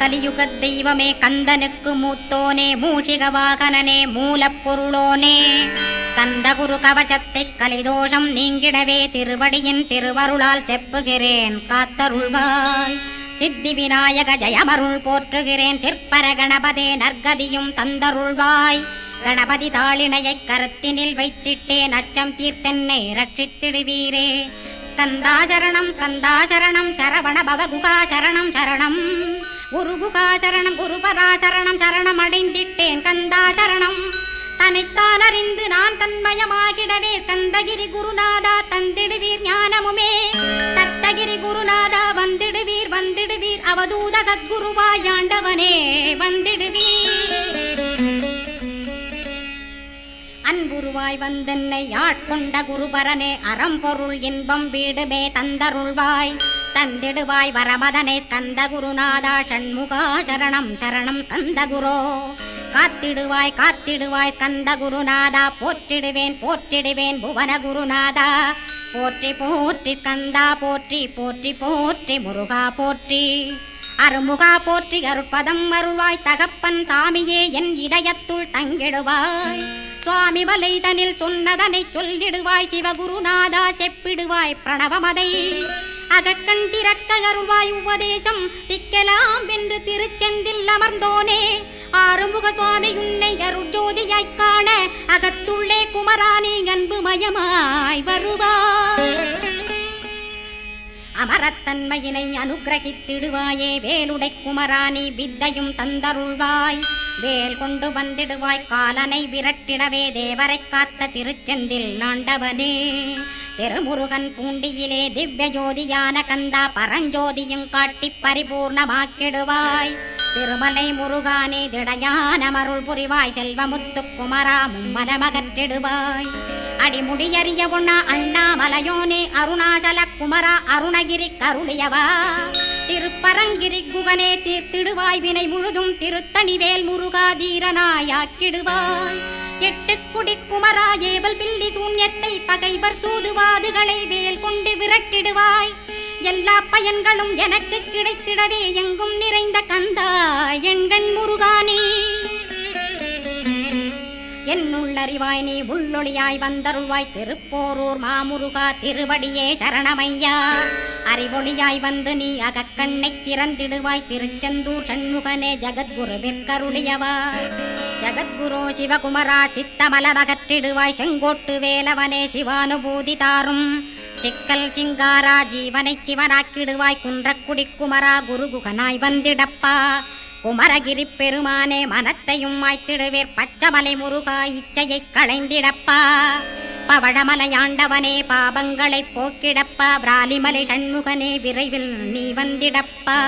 கலியுக தெய்வமே கந்தனுக்கு மூத்தோனே மூஷிக வாகனனே மூலப்பொருளோனே கந்தகுரு கவசத்தை கலிதோஷம் நீங்கிடவே திருவடியின் திருவருளால் செப்புகிறேன் காத்தருள்வாய். சித்தி விநாயக ஜயமருள் போற்றுகிறேன் சிற்பர கணபதே நற்கதியும் தந்தருள்வாய். கணபதி தாளினையை கருத்தினில் வைத்திட்டேன் அச்சம் தீர்த்தென்னை ரட்சித்திடுவீரே. ஸ்கந்தாசரணம் ஸ்கந்தாசரணம் சரவண பவகுகா சரணம் சரணம் குருகுகா சரணம் குருபராசரணம் சரணம் அடைந்திட்டேன் கந்தாசரணம். தன்னைத்தான் அறிந்து நான் தன்மயமாகிடவே ஸ்கந்தகிரி குருநாதா தந்திடுவீர் ஞானமுமே. தத்தகிரி குருநாதா வந்திடுவீர் வந்திடுவீர் அவதூத சத்குருவாயாண்டவனே வந்திடுவீர். அன்புருவாய் வந்தென்னை ஆட்கொண்ட குருபரனே அறம்பொருள் இன்பம் வீடுமே தந்தருள்வாய். தந்திடுவாய் வரமதனை ஸ்கந்த குருநாதா ஷண்முகா சரணம் சரணம் ஸ்கந்த குரோ. காத்திடுவாய் காத்திடுவாய் ஸ்கந்த குருநாதா போற்றிடுவேன் போற்றிடுவேன் புவன குருநாதா. போற்றி போற்றி ஸ்கந்தா போற்றி போற்றி போற்றி முருகா போற்றி. அருமுகா போற்றி அருட்பதம் அருள்வாய் தகப்பன் சாமியே என் இதயத்துள் தங்கிடுவாய். சுவாமி வலைதனில் சொன்னதனை சொல்லிடுவாய் சிவகுருநாதா செப்பிடுவாய் பிரணவமதை. அகக்கண்டிரக்க அருள்வாய் உபதேசம் திக்கலாம் என்று திருச்செந்தில் அமர்ந்தோனே. ஆறுமுக சுவாமி உன்னை அருட்ஜோதியாய்க் காண அகத்துள்ளே குமரானி அன்புமயமாய் வருவாய். அமரத்தன்மையினை அனுகிரகித்திடுவாயே வேலுடை குமராணி வித்தையும் தந்தருள்வாய். வேல் கொண்டு வந்திடுவாய் காலனை விரட்டிடவே தேவரை காத்த திருச்செந்தில் ஆண்டவனே. திருமுருகன் பூண்டியிலே திவ்ய ஜோதியான கந்தா பரஞ்சோதியும் காட்டி பரிபூர்ணமாக்கிடுவாய். திருமலை முருகானே திடையான மருள் புரிவாய் செல்வமுத்து குமரா மும்மனமகற்றிடுவாய். அடிமுடியறிய உண்ணா அண்ணாமலையோனே அருணாசல குமரா அருணகிரி கருளியவா. திருப்பரங்கிரி குகனே தீர்த்திடுவாய் வினை முழுதும் திருத்தணிவேல் முருகா தீரனாயாக்கிடுவாய். எட்டுக்குடி குமரா ஏவல் பில்லி சூன்யத்தை பகைவர் சூதுவாதுகளை வேல் கொண்டு விரட்டிடுவாய். எல்லா பயன்களும் எனக்கு கிடைத்திடவே எங்கும் நிறைந்த கந்தா எண்கண் முருகானே. என்னுள்ளறிவாய் நீ உள்ளொளியாய் வந்தருள்வாய் திருப்போரூர் மாமுருகா திருவடியே சரணமையா. அறிவொளியாய் வந்து நீ அகக்கண்ணை திறந்திடுவாய் திருச்செந்தூர் சண்முகனே ஜகத்குருவிற்கருளியவா. ஜகத்குரு சிவகுமரா சித்தமலமகற்றிடுவாய் செங்கோட்டு வேலவனே சிவானுபூதி தாரும். சிக்கல் சிங்காரா ஜீவனை சிவனாக்கிடுவாய் குன்றக்குடி குமரா குருகுகனாய் வந்திடப்பா. குமரகிரி பெருமானே மனத்தையும் மாய்த்திடுவேர் பச்சமலை முருகா இச்சையை களைந்திடப்பா. பவழமலையாண்டவனே பாபங்களை போக்கிடப்பா. பிராலிமலை சண்முகனே விரைவில் நீ வந்திடப்பா.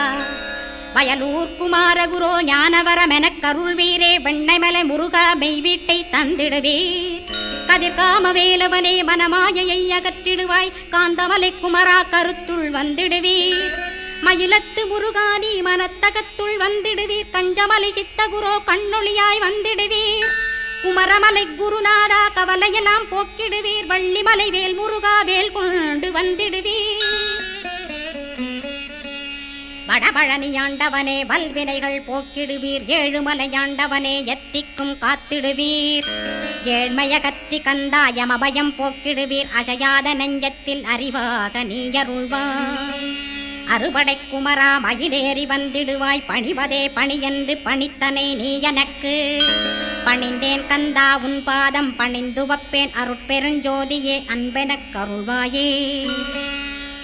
வயலூர் குமாரகுரோ ஞானவரமெனக் கருள்வீரே வெண்ணைமலை முருகா மெய் வீட்டை தந்திடுவீர். கதிர்காம வேலவனே மனமாயையை அகற்றிடுவாய் காந்தமலை குமரா கருத்துள் வந்திடுவீர். மயிலத்து முருகானி மனத்தகத்துள் வந்திடுவீர். கஞ்சமலை சித்தகுரோ கண்ணொளியாய் வந்திடுவீர். குமரமலை குருநாதா கவலையெல்லாம் போக்கிடுவீர். வள்ளிமலை வேல் முருகா வேல் கொண்டு வந்திடுவீர். வடபழனியாண்டவனே வல்வினைகள் போக்கிடுவீர். ஏழுமலையாண்டவனே எத்திக்கும் காத்திடுவீர். ஏழ்மைய கத்தி கந்தாயம் அபயம் போக்கிடுவீர். அசையாத நெஞ்சத்தில் அறிவாக நீயருள்வாய். அறுபடை குமரா மயிலேறி வந்திடுவாய். பணிவதே பணியென்று பணித்தனை நீ எனக்கு. பணிந்தேன் கந்தா உன் பாதம் பணிந்து வப்பேன் அருட்பெருஞ்சோதியே அன்பெனக் கருள்வாயே.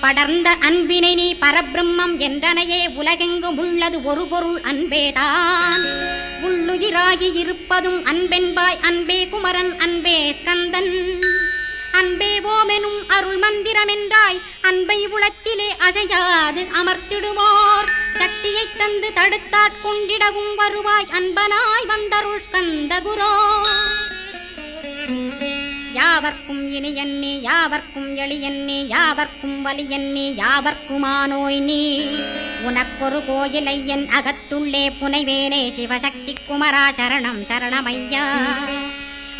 படர்ந்த அன்பினை நீ பரபிரம்மம் என்றனையே உலகெங்கும் உள்ளது ஒரு பொருள் அன்பேதான். உள்ளுயிராகி இருப்பதும் அன்பென்பாய் அன்பே குமரன் அன்பே ஸ்கந்தன். அன்பே ஓமெனும் அருள் மந்திரமென்றாய் அன்பை உளத்திலே அசையாது அமர்த்திடுவோர். சக்தியை தந்து தடுத்தாட்கொண்டிடவும் வருவாய் அன்பனாய் வந்தருள் ஸ்கந்த குரோ. யாவர்க்கும் இனியன்னே யாவர்க்கும் எளியன்னே யாவர்க்கும் வலியன்னே யாவர்க்குமானோய் நீ. உனக்கொரு கோயிலை என் அகத்துள்ளே புனைவேனே சிவசக்தி குமரா சரணம் சரணமையா.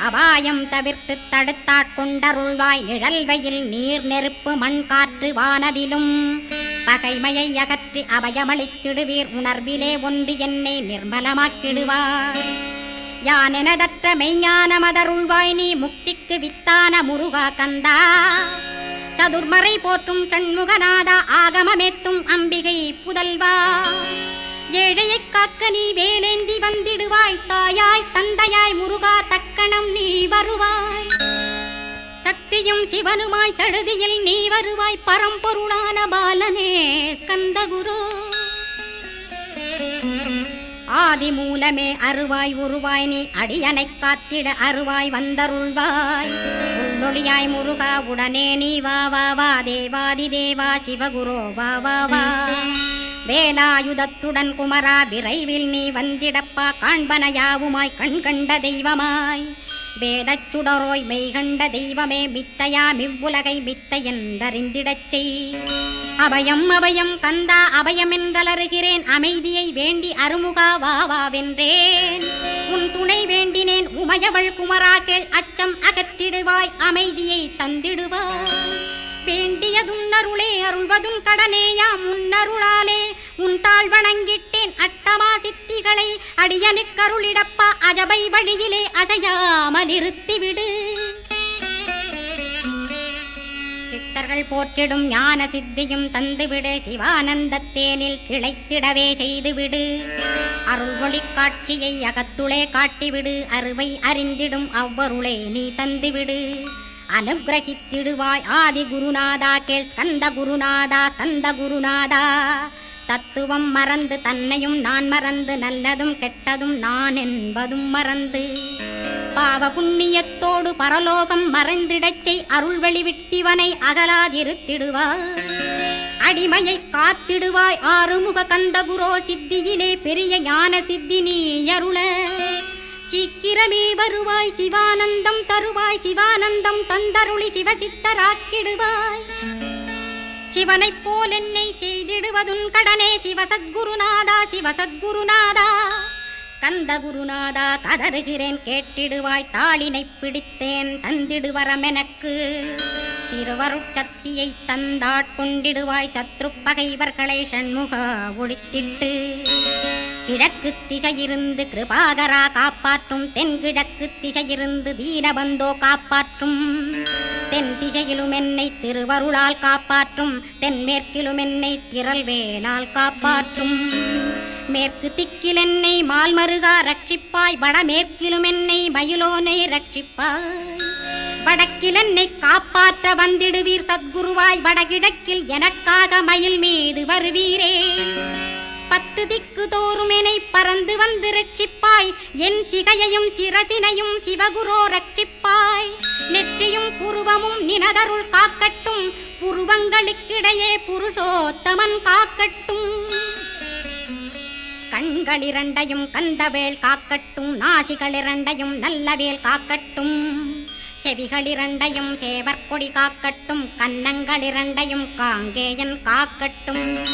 அபாயம் தவிர்த்து தடுத்தாட்கொண்டருள்வாய் நிழல்வையில் நீர் நெருப்பு மண் காற்று வானதிலும். பகைமையை அகற்றி அபயமளித்திடுவீர். உணர்விலே ஒன்று என்னை நிர்மலமாக்கிடுவார். யானெனதற்ற மெய்ஞான மதருள்வாய் நீ முக்திக்கு வித்தான முருகா கந்தா. சதுர்மறை போற்றும் சண்முகநாதா ஆகமமேத்தும் அம்பிகை புதல்வா. ஏழையைக் காக்க நீ வேலேந்தி வந்திடுவாய். தாயாய் தந்தையாய் முருகா தக்கணம் நீ வருவாய். சக்தியும் சிவனுமாய் சடுதியில் நீ வருவாய். பரம்பொருளான பாலனே ஸ்கந்தகுரு. ஆதி மூலமே அருவாய் உருவாய் நீ அடியனைக் காத்திட அருவாய் வந்தருள்வாய். உள்ளொளியாய் முருகா உடனே நீ வா வா வா. தேவாதி தேவா சிவகுரோ வா வா வா. வேலாயுதத்துடன் குமரா விரைவில் நீ வந்திடப்பா. காண்பன யாவுமாய் கண் கண்ட தெய்வமாய் வேதச் சுடரோய் மெய்கண்ட தெய்வமே மித்தையா மிவ்வுலகை மித்தை என்றறிந்திடச் செய். அபயம் அபயம் கந்தா அபயமென்றலறுகிறேன். அமைதியை வேண்டி அருமுகா வா வா வென்றேன். உன் துணை வேண்டினேன் உமையவள் குமரா கேள். அச்சம் அகற்றிடுவாய் அமைதியை தந்திடுவாய். வேண்டியதுன்னருளே அருள்வதும் கடனேயா முன்னருளாலே. உன் தாழ் வணங்கிட்டேன் அட்டமா சித்திகளை அடியனுக்கருளிடப்பா. அஜபை வழியிலே அசையாமல் இருத்திவிடு. சித்தர்கள் போற்றிடும் ஞான சித்தியும் தந்துவிடு. சிவானந்தத்தேனில் திளைத்திடவே செய்துவிடு. அருள் ஒளி காட்சியை அகத்துளே காட்டிவிடு. அருவை அறிந்திடும் அவ்வருளே நீ தந்துவிடு. அனுகிரகித்திடுவாய் ஆதி குருநாதா கேள். ஸ்கந்த குருநாதா ஸ்கந்த குருநாதா. தத்துவம் மறந்து தன்னையும் நான் மறந்து நல்லதும் கெட்டதும் நான் என்பதும் மறந்து பாவ புண்ணியத்தோடு பரலோகம் மறைந்திடச் செய். அருள் வெளிவிட்டிவனை அகலாதிருத்திடுவாய். அடிமையை காத்திடுவாய் ஆறுமுக கந்தகுரோ. சித்தியிலே பெரிய ஞான சித்தி நீ அருள சீக்கிரமே வருவாய். சிவானந்தம் தருவாய். சிவானந்தம் தந்தருளி சிவசித்தராக்கிடுவாய். சிவனைப் போல் என்னை செய்திடுவதுன் கடனே. சிவசத்குருநாதா சிவசத்குருநாதா. ஸ்கந்த குருநாதா கதறுகிறேன் கேட்டிடுவாய். தாளினை பிடித்தேன் தந்திடுவரமெனக்கு. திருவருட்சக்தியை தந்தாட்கொண்டிடுவாய். சத்ரு பகைவர்களை ஷண்முகா ஒழித்திட்டு. கிழக்கு திசையிருந்து கிருபாகரா காப்பாற்றும். தென்கிழக்கு திசையிருந்து தீனபந்தோ காப்பாற்றும். தென் திசையிலும் என்னை திருவருளால் காப்பாற்றும். தென்மேற்கிலும் என்னை திரள்வேலால் காப்பாற்றும். மேற்கு திக்கில் என்னை மால்மருகா ரட்சிப்பாய். வடமேற்கிலும் என்னை மயிலோனை ரட்சிப்பாய். வடக்கில் என்னை காப்பாற்ற வந்திடுவீர் சத்குருவாய். வடகிழக்கில் எனக்காக மயில் மீது வருவீரே. 10 திக்கு தோறும் என்னை பறந்து வந்து ரட்சிப்பாய். என் சிகையையும் சிரசினையும் சிவகுரோ ரட்சிப்பாய். நெற்றியும் புருவமும் நினதருள் காக்கட்டும். புருவங்களுக்கிடையே புருஷோத்தமன் காக்கட்டும். கண்களிரண்டையும் கந்தவேல் காக்கட்டும். நாசிகளிரண்டையும் நல்லவேல் காக்கட்டும். செவிகளிரண்டையும் சேவற்கொடி காக்கட்டும். கன்னங்களிரண்டையும் காங்கேயன் காக்கட்டும்.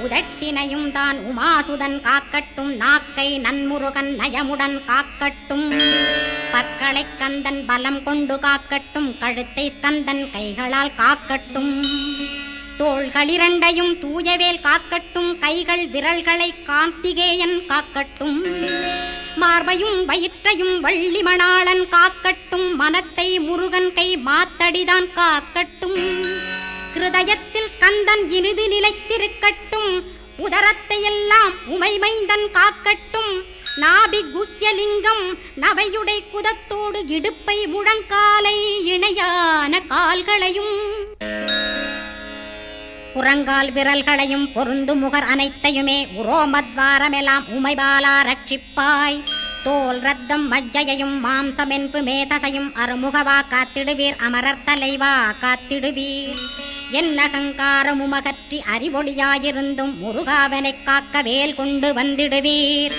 உதட்டினையும் தான் உமாசுதன் காக்கட்டும். நாக்கை நன்முருகன் நயமுடன் காக்கட்டும். பற்களை கந்தன் பலம் கொண்டு காக்கட்டும். கழுத்தை ஸ்கந்தன் கைகளால் காக்கட்டும். தோள்களிரண்டையும் தூயவேல் காக்கட்டும். கைகள் விரல்களை கார்த்திகேயன் காக்கட்டும். மார்பையும் வயிற்றையும் வள்ளி மணாளன் காக்கட்டும். மனத்தை முருகன் கை மாத்தடிதான் காக்கட்டும். ஹிருதயத்தில் ஸ்கந்தன் இனிது நிலைத்திருக்கட்டும். உதரத்தை எல்லாம் உமைமைந்தன் காக்கட்டும். நாபி குஹ்யலிங்கம் நவையுடை குதத்தோடு இடுப்பை முழங்காலை இணையான கால்களையும் புறங்கால் விரல்களையும் பொருந்து முகர் அனைத்தையுமே உரோமத்வாரமெல்லாம் உமைபாலா ரட்சிப்பாய். தோல் ரத்தம் மஜ்ஜையையும் மாம்சமென்பு மேதசையும் அருமுகவா காத்திடுவீர். அமரர் தலைவா காத்திடுவீர். என் அகங்காரம் உமகற்றி அறிவொளியாயிருந்தும் முருகாவனைக் காக்க வேல் கொண்டு வந்திடுவீர்.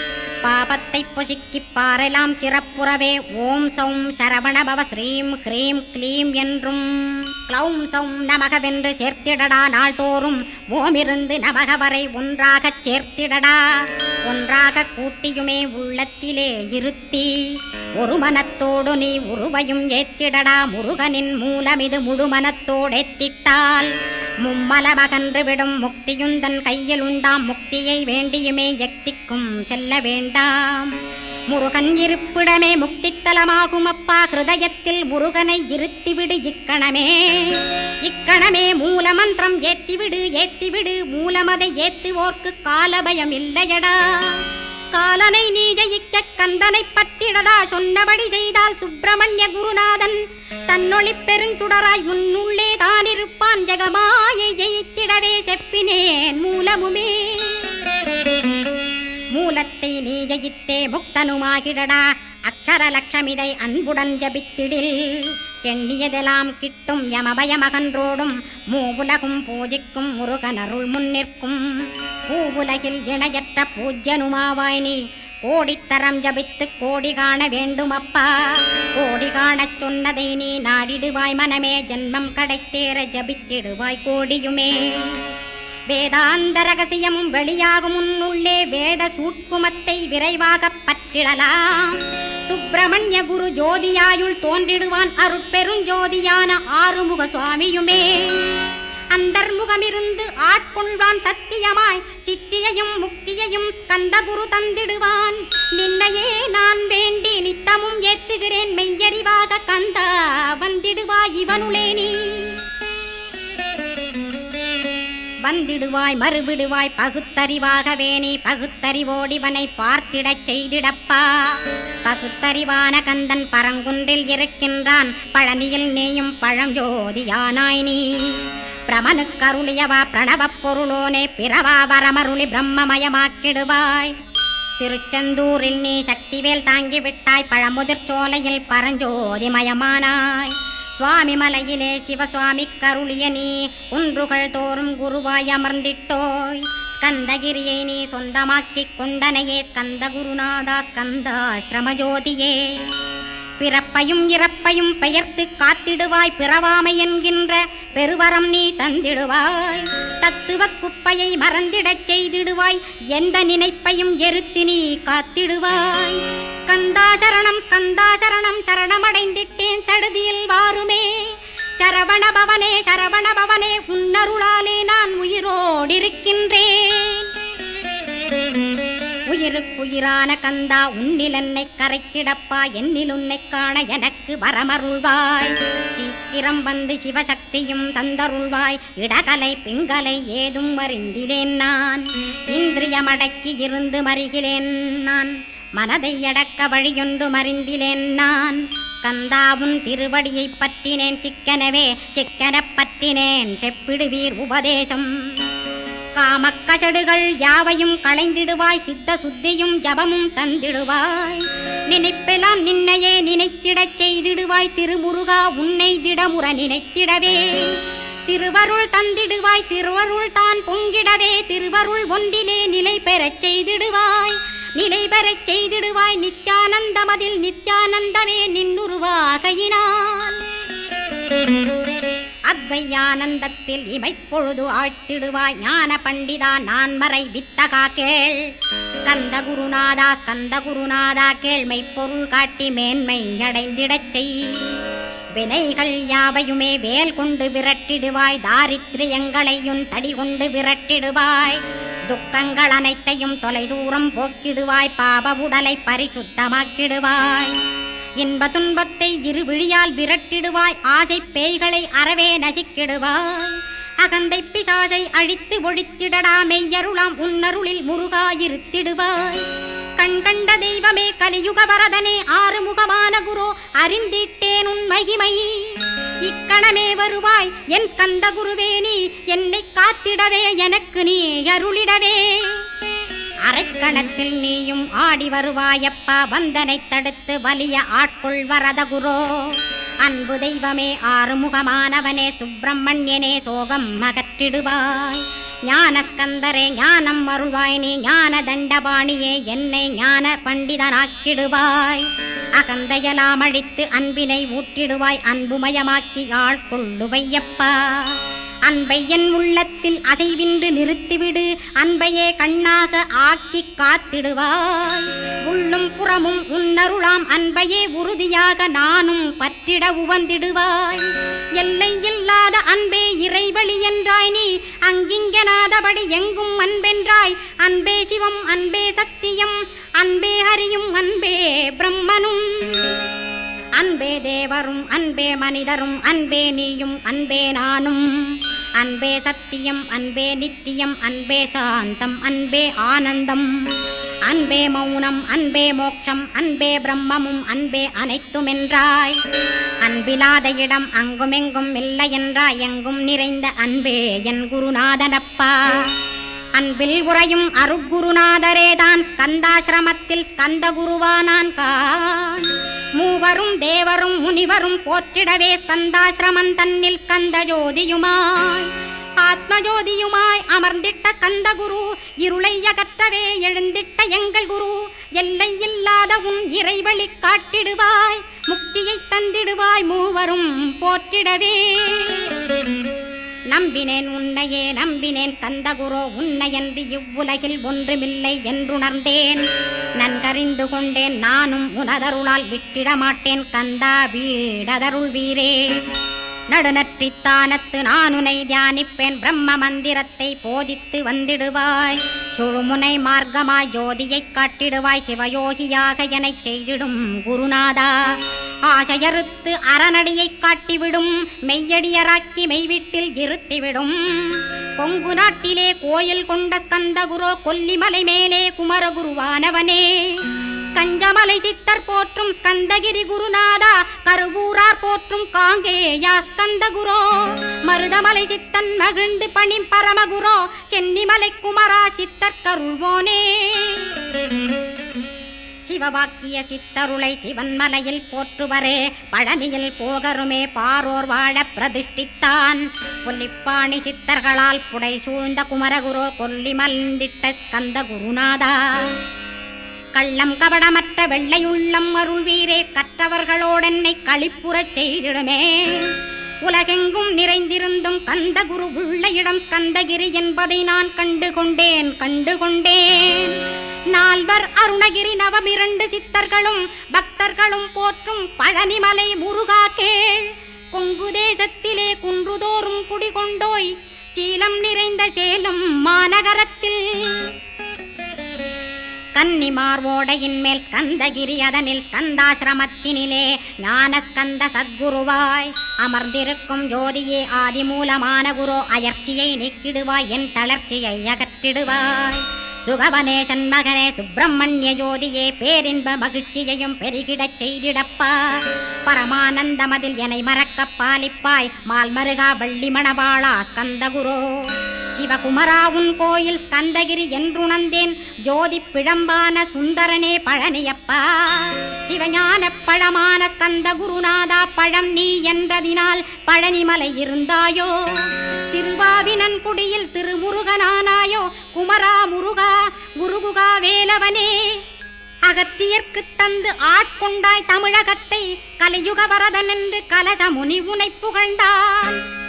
பாபத்தை பொசுக்கிப் பாரெல்லாம் சிறப்புறவே ஓம் சௌம் சரவணபவ ஸ்ரீம் ஹ்ரீம் க்ளீம் என்றும் க்ளௌம் சௌம் நமகவென்று சேர்த்திடடா. நாள்தோறும் ஓமிருந்து நமக வரை ஒன்றாகச் சேர்த்திடடா. ஒன்றாக கூட்டியுமே உள்ளத்திலே இருத்தி ஒரு மனத்தோடு நீ உருவையும் ஏத்திடடா. முருகனின் மூலமிது முழு மனத்தோடேத்திட்டால் மும்மலமகன்று விடும் முக்தியுந்தன் கையில் உண்டாம். முக்தியை வேண்டியுமே யக்திக்கும் செல்ல வேண்டாம். முருகன் இருப்பிடமே முக்தித்தலமாகும் அப்பா. ஹிருதயத்தில் முருகனை இருத்திவிடு இக்கணமே. இக்கணமே மூலமந்திரம் ஏத்திவிடு ஏத்திவிடு. மூலமதை ஏத்துவோர்க்கு காலபயம் இல்லையடா. காலனை நீ ஜெயிக்க கந்தனை பற்றிடடா. சொன்னபடி செய்தால் சுப்பிரமணிய குருநாதன் தன்னொளி பெருஞ்சுடராய் உன்னுள்ளே தானிருப்பான். ஜெகமாயை ஜெயித்திடவே செப்பினேன் மூலமுமே. மூலத்தை நீ ஜெயித்தே முக்தனுமாகிடடா. அக்ஷர லட்சமிதை அன்புடன் ஜபித்திடில் எண்ணியதெல்லாம் கிட்டும். யமபயமகன்றோடும் மூவுலகும் பூஜிக்கும் முருகனருள் முன்னிற்கும். பூவுலகில் இணையற்ற பூஜ்யனுமாவாய் நீ. கோடித்தரம் ஜபித்து கோடி காண வேண்டும் அப்பா. கோடி காணச் சொன்னதை நீ நாடிடுவாய் மனமே. ஜென்மம் கடைத்தேற ஜபித்திடுவாய் கோடியுமே. வேதாந்த ரகசியமும் வெளியாகும் உன்னுள்ளே. வேத சூட்குமத்தை விரைவாக பற்றிடலாம். சுப்பிரமணிய குரு ஜோதியாயுள் தோன்றிடுவான். அருட்பெருஞ்சோதியான ஆறுமுக சுவாமியுமே. அந்தர்முகமிருந்து ஆட்கொள்வான் சத்தியமாய். சித்தியையும் முக்தியையும் ஸ்கந்தகுரு தந்திடுவான். நின்னையே நான் வேண்டி நித்தமும் ஏத்துகிறேன் மெய்யறிவாக கந்தா. வந்திடுவாய் இவனுளே நீ. வந்திடுவாய் மறுவிடுவாய் பகுத்தறிவாகவே நீ. பகுத்தறிவோடிவனை பார்த்திடச் செய்திடப்பா. பகுத்தறிவான கந்தன் பரங்குன்றில் இருக்கின்றான். பழனியில் நீயும் பழஞ்சோதியானாய் நீ. பிரமனுக்கருளியவா பிரணவப் பொருளோனே. பிறவா வரமருளி பிரம்மமயமாக்கிடுவாய். திருச்செந்தூரில் நீ சக்திவேல் தாங்கிவிட்டாய். பழமுதிர் சோலையில் பரஞ்சோதிமயமானாய். சுவாமி மலையிலே சிவசுவாமி கருளிய நீ. குன்றுகள் தோறும் குருவாய் அமர்ந்திட்டோய். ஸ்கந்தகிரியை நீ சொந்தமாக்கிக் கொண்டனையே. ஸ்கந்த குருநாதா ஸ்கந்தாஸ்ரமஜோதியே. பிறப்பையும் இறப்பையும் பெயர்த்து காத்திடுவாய். பிறவாமை என்கின்ற பெருவரம் நீ தந்திடுவாய். தத்துவ குப்பையை மறந்திடச் செய்திடுவாய். எந்த நினைப்பையும் எரித்து நீ காத்திடுவாய். ஸ்கந்தாசரணம் ஸ்கந்தாசரணம் சரணமடைந்திட்டேன் சடுதியில் வாருமே. சரவணபவனே சரவணபவனே உன்னருளாலே நான் உயிரோடிருக்கின்றேன். உயிருக்குயிரான கந்தா உன்னில் என்னை கரைத்திடப்பா. என்னில் உன்னை காண எனக்கு வரமருள்வாய். சீக்கிரம் வந்து சிவசக்தியும் தந்தருள்வாய். இடகலை பிங்கலை ஏதும் அறிந்திலேன் நான். இந்திரியமடக்கி இருந்து மறிகிறேன் நான். மனதை அடக்க வழியொன்று மறிந்திலேன் நான். ஸ்கந்தாவும் திருவடியை பற்றினேன் சிக்கனவே. சிக்கனப் பற்றினேன் செப்பிடுவீர் உபதேசம். காமக்கசடுகள் யாவையும் களைந்திடுவாய். சித்த சுத்தியும் ஜபமும் தந்திடுவாய். நினைப்பெல்லாம் நின்னையே நினைத்திடச் செய்திடுவாய். திருமுருகா உன்னை திடமுற நினைத்திடவே. திருவருள் தந்திடுவாய். திருவருள் தான் பொங்கிடவே. திருவருள் ஒன்றிலே நிலை பெறச் செய்திடுவாய். நிலை பெறச் செய்திடுவாய். நித்யானந்தமதில் நித்யானந்தமே நின்னுருவாகையினால். அத்வையானந்தத்தில் இமைப்பொழுது ஆழ்த்திடுவாய். ஞான பண்டிதா நான் மறை வித்தகா கேள். ஸ்கந்த குருநாதா ஸ்கந்த குருநாதா கேள்மை பொருள் காட்டி மேன்மை அடைந்திடச் செய். வினைகள் யாவையுமே வேல் கொண்டு விரட்டிடுவாய். தாரித்ரியங்களையும் தடி கொண்டு விரட்டிடுவாய். துக்கங்கள் அனைத்தையும் தொலைதூரம் போக்கிடுவாய். பாப உடலை பரிசுத்தமாக்கிடுவாய். இன்ப துன்பத்தை இருவிழியால் விரட்டிடுவாய். ஆசை பேய்களை அறவே நசிக்கிடுவாய். அகந்தை பிசாசை அழித்து ஒழித்திடடா. மெய்யருளாம் உன்னருளில் முருகாயிருத்திடுவாய். கண் கண்ட தெய்வமே கலியுக வரதனே. ஆறுமுகமான குரு அறிந்திட்டேன் உன் மகிமை. இக்கணமே வருவாய் என் ஸ்கந்த குருவே நீ. என்னை காத்திடவே எனக்கு நீ அருளிடவே. அரைக்கணத்தில் நீயும் ஆடி வருவாயப்பா. வந்தனை தடுத்து வலிய ஆட்கொள் வரத குரோ. அன்பு தெய்வமே ஆறுமுகமானவனே. சுப்பிரமணியனே சோகம் அகற்றிடுவாய். ஞானஸ்கந்தரே ஞானம் அருள்வாய் நீ. ஞான தண்டபாணியே என்னை ஞான பண்டிதனாக்கிடுவாய். அகந்தையலாம் அழித்து அன்பினை ஊட்டிடுவாய் அன்புமயமாக்கி ஆட்கொள்ளுவையப்பா. அன்பை என் உள்ளத்தில் அசைவின்று நிறுத்திவிடு அன்பையே கண்ணாக ஆக்கி காத்திடுவாய். உள்ளும் புறமும் உன்னருளாம் அன்பையே உறுதியாக நானும் பற்றிட உவந்திடுவாய். எல்லை இல்லாத அன்பே இறைவழி என்றாய் நீ அங்கிங்கனாதபடி எங்கும் அன்பென்றாய். அன்பே சிவம் அன்பே சத்தியம் அன்பே ஹரியும் அன்பே பிரம்மனும். அன்பே தேவரும் அன்பே மனிதரும் அன்பே நீயும் அன்பே நானும். அன்பே சத்தியம் அன்பே நித்தியம் அன்பே சாந்தம் அன்பே ஆனந்தம். அன்பே மௌனம் அன்பே மோட்சம் அன்பே பிரம்மமும் அன்பே அனைத்துமென்றாய். அன்பிலாத இடம் அங்குமெங்கும் இல்லை என்றாய் எங்கும் நிறைந்த அன்பே என் குருநாதனப்பா. அன்பில் உறையும் அருட்குருநாதரேதான் ஸ்கந்தாசிரமத்தில் ஸ்கந்த குருவானான் கான். மூவரும் தேவரும் முனிவரும் போற்றிடவே ஸ்கந்தாசிரமம் தன்னில் ஸ்கந்த ஜோதியுமாய் ஆத்மஜோதியுமாய் அமர்ந்திட்ட ஸ்கந்த குரு. இருளை அகற்றவே எழுந்திட்ட எங்கள் குரு. எல்லை இல்லாத உன் இறைவழி காட்டிடுவாய் முக்தியை தந்திடுவாய் மூவரும் போற்றிடவே. நம்பினேன் உன்னையே நம்பினேன் ஸ்கந்தகுரோ உன்னையன்றி இவ்வுலகில் ஒன்றுமில்லை என்றுணர்ந்தேன். நன்கறிந்து கொண்டேன் நானும் உனதருளால் விட்டிட மாட்டேன் கந்தா வீடதருள் வீரே. நடுநற்றித்தானத்து நானுனை தியானிப்பேன் பிரம்ம மந்திரத்தை போதித்து வந்திடுவாய். சுழுமுனை மார்க்கமாய் ஜோதியைக் காட்டிடுவாய் சிவயோகியாக எனச் செய்திடும் குருநாதா. ஆசையறுத்து அறநடியை காட்டிவிடும் மெய்யடியராக்கி மெய்வீட்டில் இருத்திவிடும். கொங்கு நாட்டிலே கோயில் கொண்ட ஸ்கந்தகுரோ கொல்லிமலை மேலே குமரகுருவானவனே. கஞ்சமலை சித்தர் போற்றும் ஸ்கந்தகிரி குருநாதா. கருவூரார் போற்றும் காங்கேயா ஸ்கந்தகுரோ. மருதமலை சித்தன் மகிழ்ந்து பணி பரமகுரோ. சென்னிமலை குமரா சித்தர் கருள்வோனே. சிவவாக்கிய சித்தருளை சிவன்மலையில் போற்றுவரே. பழனியில் போகருமே பாரோர் வாழ பிரதிஷ்டித்தான். கொல்லிப்பாணி சித்தர்களால் புடை சூழ்ந்த குமரகுரோ கொல்லிமல்ந்திட்ட ஸ்கந்த குருநாதா. கள்ளம் கபடமற்ற வெள்ளையுள்ளம் அருள் வீரே. கற்றவர்களோடென்னை களிப்புறச் செய்திடுமே. உலகெங்கும் நிறைந்திருந்தும் கந்தகுரு உள்ள இடம் ஸ்கந்தகிரி என்பதை நான் கண்டுகொண்டேன். நால்வர் அருணகிரி நவமிரண்டு சித்தர்களும் பக்தர்களும் போற்றும் பழனிமலை முருகா கேள். கொங்கு தேசத்திலே குன்றுதோறும் குடிகொண்டோய் சீலம் நிறைந்த சேலம் மாநகரத்தில். கன்னிமார் ஓடையின் மேல் ஸ்கந்தகிரி அதனில் ஸ்கந்தாசிரமத்தினிலே ஞான ஸ்கந்த சத்குருவாய் அமர்ந்திருக்கும் ஜோதியே ஆதிமூலமான குரு. அயற்சியை நீக்கிடுவாய் என் தளர்ச்சியை அகற்றிடுவாய். சுகவனேசன் மகனே சுப்பிரமணிய ஜோதியே பேரின்ப மகிழ்ச்சியையும் பெருகிடச் செய்திடப்பா. பரமானந்தமதில் என்னை மறக்க பாலிப்பாய் மால்மருகா வள்ளி மணவாளா ஸ்கந்தகுரோ. சிவகுமரா உன் கோயில் ஸ்கந்தகிரி என்றுணர்ந்தேன். ஜோதி பிழம்பான சுந்தரனே பழனியப்பா. சிவஞான பழமான ஸ்கந்த குருநாதா. பழம் நீ என்றதினால் பழனிமலை இருந்தாயோ. திருவாவினன் குடியில் திருமுருகனானாயோ. குமரா முருகா குருகுகா வேலவனே. அகத்தியர்க்கு தந்து ஆட்கொண்டாய் தமிழகத்தை. கலியுக வரதன் என்று கலச முனி உனை புகழ்ந்தான்.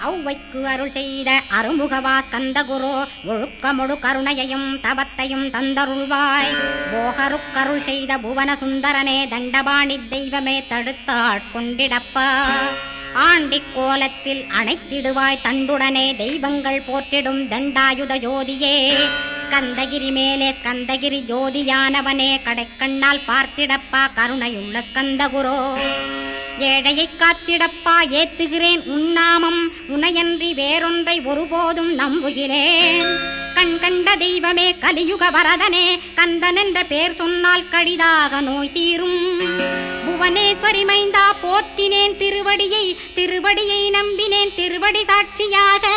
ஔவைக்கு அருள் செய்த அருமுகவா ஸ்கந்தகுரோ. ஒழுக்கமொழு கருணையையும் தவத்தையும் தந்தருள்வாய். போகருக்கருள் செய்த புவன சுந்தரனே. தண்டபாணி தெய்வமே தடுத்தாட்கொண்டிடப்பா. ஆண்டிக் கோலத்தில் அணைத்திடுவாய் தண்டுடனே. தெய்வங்கள் போற்றிடும் தண்டாயுத ஜோதியே. ஸ்கந்தகிரி மேலே ஸ்கந்தகிரி ஜோதியானவனே. கடைக்கண்ணால் பார்த்திடப்பா கருணையுள்ள ஸ்கந்தகுரோ. ஏழையை காத்திடப்பா ஏத்துகிறேன் உன்னாமம். உனையன்றி வேறொன்றை ஒருபோதும் நம்புகிறேன். கண் கண்ட தெய்வமே கலியுக வரதனே. கந்தன் என்ற பேர் சொன்னால் கடிதாக நோய் தீரும். புவனேஸ்வரி மைந்தா போற்றினேன் திருவடியை நம்பினேன் திருவடி சாட்சியாக.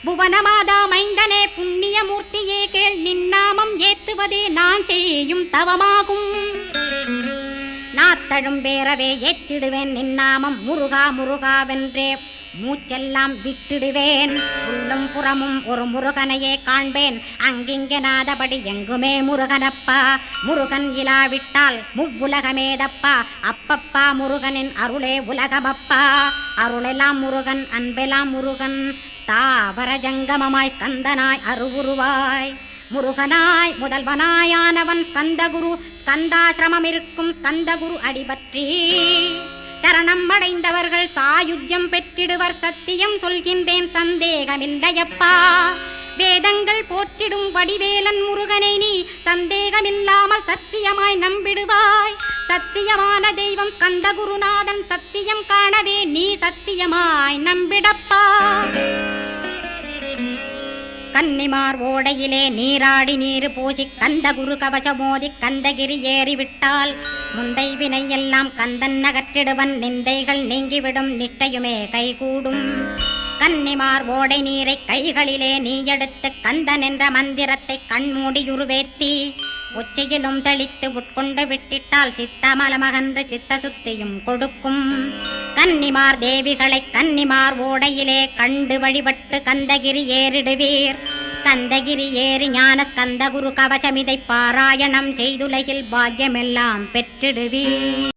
புவனமாதா மைந்தனே புண்ணியமூர்த்தியே கேள். நின்னாமம் ஏத்துவதே நான் செய்யும் தவமாகும். நாத்தழும் பேரவே ஏத்திடுவேன் நின்னாமம். முருகா முருகாவென்றே மூச்செல்லாம் விட்டுடுவேன். உள்ளும் புறமும் ஒரு முருகனையே காண்பேன். அங்கிங்கெனாதபடி எங்குமே முருகனப்பா. முருகன் இலாவிட்டால் முவ்வுலகமேதப்பா. அப்பப்பா முருகனின் அருளே உலகமப்பா. அருளெல்லாம் முருகன், அன்பெல்லாம் முருகன். தாவர ஜங்கமமாய் ஸ்கந்தனாய் அருவுருவாய் முருகனாய் முதல்வனாயானவன் ஸ்கந்தகுரு. ஸ்கந்தாசிரமம் இருக்கும் ஸ்கந்தகுரு அடிபற்றி சரணம் அடைந்தவர்கள் சாயுஜ்யம் பெற்றிடுவர். சத்தியம் சொல்கின்றேன், சந்தேகமில்லையப்பா. வேதங்கள் போற்றிடும் வடிவேலன் முருகனை நீ சந்தேகமில்லாமல் சத்தியமாய் நம்பிடுவாய். சத்தியமான தெய்வம் ஸ்கந்தகுருநாதன். சத்தியம் காணவே நீ சத்தியமாய் நம்பிடப்பா. கன்னிமார் ஓடையிலே நீராடி நீரு பூசி கந்தகுரு கவசமோதி கந்தகிரி ஏறிவிட்டால் முந்தை வினை எல்லாம் கந்தன் நகற்றிடுவன். நிந்தைகள் நீங்கிவிடும், நிஷ்டையுமே கைகூடும். கன்னிமார் ஓடை நீரை கைகளிலே நீ எடுத்து கந்தன் என்ற மந்திரத்தை கண்மூடியுருவேத்தி உச்சியிலும் தெளித்து உட்கொண்டு விட்டிட்டால் சித்தமலமகன்று சித்த சுத்தியும் கொடுக்கும். கன்னிமார் தேவிகளை கன்னிமார் ஓடையிலே கண்டு வழிபட்டு கந்தகிரி ஏறிடுவீர். கந்தகிரி ஏறி ஞான கந்தகுரு கவசமிதை பாராயணம் செய்துலகில் பாக்கியமெல்லாம் பெற்றிடுவீர்.